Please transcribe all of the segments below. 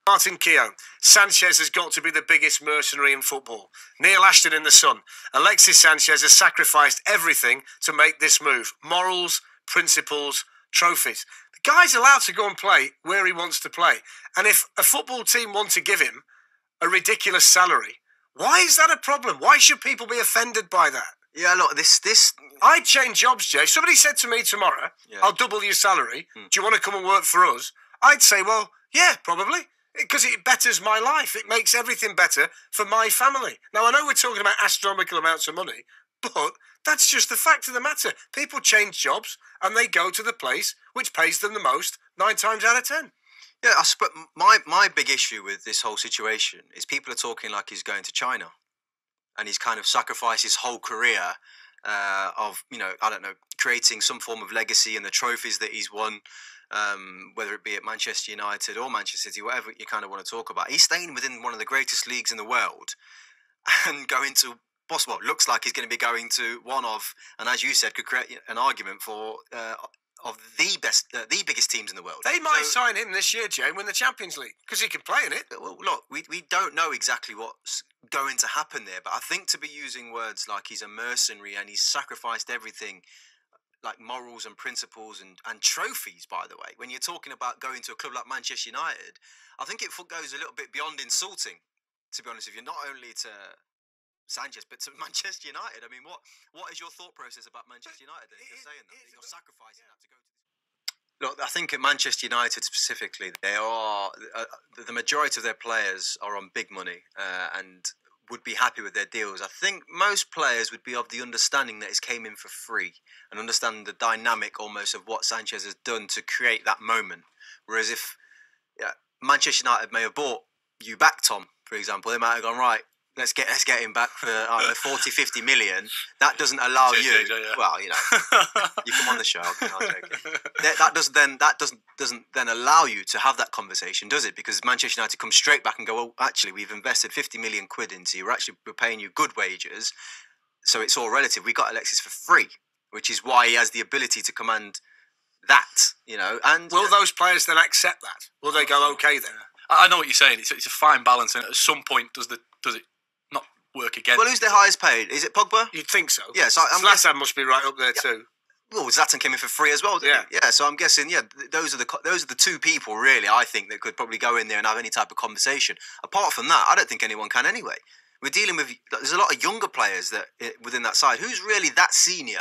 Martin Keown. Sanchez has got to be the biggest mercenary in football. Neil Ashton in The Sun. Alexis Sanchez has sacrificed everything to make this move. Morals, principles, trophies. The guy's allowed to go and play where he wants to play. And if a football team want to give him a ridiculous salary, why is that a problem? Why should people be offended by that? Yeah, look, this... I'd change jobs, Jay. If somebody said to me tomorrow, I'll double your salary. Do you want to come and work for us? I'd say, well, yeah, probably. Because it betters my life. It makes everything better for my family. Now, I know we're talking about astronomical amounts of money, but that's just the fact of the matter. People change jobs and they go to the place which pays them the most 9 times out of 10. Yeah, I suppose my big issue with this whole situation is people are talking like he's going to China and he's kind of sacrificed his whole career of, I don't know, creating some form of legacy and the trophies that he's won, whether it be at Manchester United or Manchester City, whatever you kind of want to talk about. He's staying within one of the greatest leagues in the world and going to, possible, looks like he's going to be going to one of, and as you said, could create an argument for of the biggest teams in the world. They might sign him this year, Jay, and win the Champions League because he can play in it. Well, look, we don't know exactly what's going to happen there, but I think to be using words like he's a mercenary and he's sacrificed everything, like morals and principles and trophies, by the way, when you're talking about going to a club like Manchester United, I think it goes a little bit beyond insulting, to be honest with you, not only to Sanchez, but to Manchester United. I mean, what is your thought process about Manchester United? They're saying that you're sacrificing that to go to this. Look, I think at Manchester United specifically, they are the majority of their players are on big money and would be happy with their deals. I think most players would be of the understanding that it came in for free and understand the dynamic almost of what Sanchez has done to create that moment. Whereas if Manchester United may have bought you back, Tom, for example, they might have gone, right, let's get him back for 40, 50 million. That doesn't allow you. Well, you come on the show. I'm joking. That doesn't then allow you to have that conversation, does it? Because Manchester United come straight back and go, well, actually, we've invested 50 million quid into you. We're paying you good wages, so it's all relative. We got Alexis for free, which is why he has the ability to command that. And will those players then accept that? Will they go, okay then? I know what you're saying. It's a fine balance, and at some point, does it not work again? Well, who's the highest paid? Is it Pogba? You'd think so. Yeah, so Zlatan must be right up there too. Well, Zlatan came in for free as well, didn't he? Yeah. So I'm guessing, those are the two people really I think that could probably go in there and have any type of conversation. Apart from that, I don't think anyone can anyway. We're dealing with there's a lot of younger players that within that side. Who's really that senior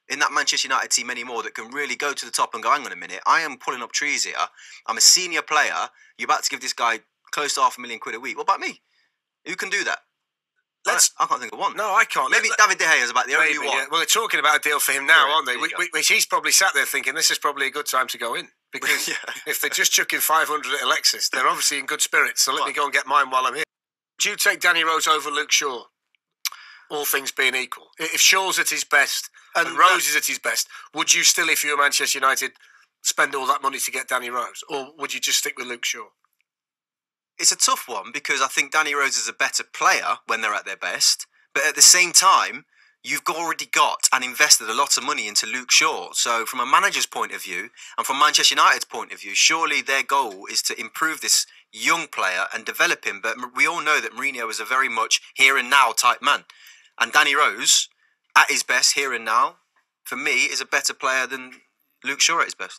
in that Manchester United team anymore that can really go to the top and go, hang on a minute, I am pulling up trees here. I'm a senior player. You're about to give this guy close to £500,000 a week. What about me? Who can do that? I can't think of one. No, I can't. Maybe David De Gea is about the only one. Yeah. Well, they're talking about a deal for him now, aren't they? Which he's probably sat there thinking this is probably a good time to go in. Because if they're just chucking 500 at Alexis, they're obviously in good spirits. So let me go and get mine while I'm here. Do you take Danny Rose over Luke Shaw? All things being equal. If Shaw's at his best and Rose is at his best, would you still, if you were Manchester United, spend all that money to get Danny Rose? Or would you just stick with Luke Shaw? It's a tough one because I think Danny Rose is a better player when they're at their best. But at the same time, you've already got and invested a lot of money into Luke Shaw. So from a manager's point of view and from Manchester United's point of view, surely their goal is to improve this young player and develop him. But we all know that Mourinho is a very much here and now type man. And Danny Rose, at his best, here and now, for me, is a better player than Luke Shaw at his best.